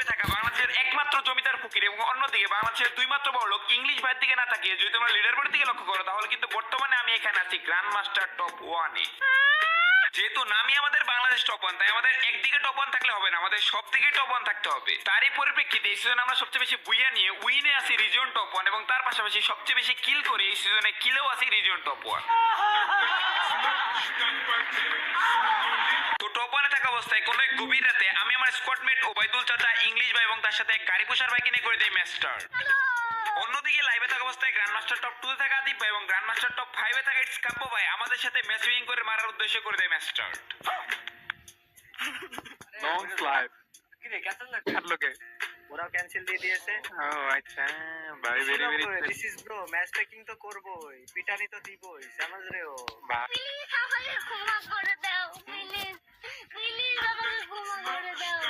টপে থাকা বাংলাদেশের একমাত্র জমিদার ফকির এবং অন্যদিকে বাংলাদেশের দুই মাত্র বড় লোক ইংলিশ ভাইয়ের দিকে না তাকিয়ে যদি তোমরা লিডার বোর্ডের দিকে লক্ষ্য করো তাহলে কিন্তু বর্তমানে আমি এখানে আছি গ্র্যান্ড মাস্টার টপ 1-এ। যেহেতু নামই আমাদের বাংলাদেশ টপ 1, তাই আমাদের একদিকে টপ 1 থাকলে হবে না, আমাদের সব দিকে টপ 1 থাকতে হবে। তারই পরিপ্রেক্ষিতে এই সিজনে আমরা সবচেয়ে বেশি বুইয়া নিয়ে উইনে আছি রিজিয়ন টপ 1 এবং তার পাশাপাশি সবচেয়ে বেশি কিল করে এই সিজনে কিলেও আছি রিজিয়ন টপ 1। তো টপ 1-এ থাকা অবস্থায় কোনো এক গভীর রাতে আমি আমার স্কোয়াডমেট ওবাইদুল চাচা, ইংলিশ ভাই এবং তার সাথে এক গাড়ি পোষার ভাইকে নিয়ে করে দেই ম্যাচ স্টার্ট। অন্যদিকে লাইভে থাকা অবস্থায় গ্র্যান্ড মাস্টার টপ 2-তে থাকা আদিপ ভাই এবং গ্র্যান্ড মাস্টার টপ 5-এ থাকা ইটস কাব্য ভাই আমাদের সাথে ম্যাচ উইন করে মারার উদ্দেশ্য করে দেয় ম্যাচ স্টার্ট। Don't live. কিরে ক্যান্সেল না কার লোকে? ওরাও ক্যান্সেল দিয়ে দিয়েছে। ও আচ্ছা, ভাই very very this is bro, match taking তো করবোই, পিটানি তো দিবই, समझ रहे हो? বাহ। প্লিজ আমাকে ক্ষমা করে দাও, প্লিজ প্লিজ আমাকে ক্ষমা করে দাও।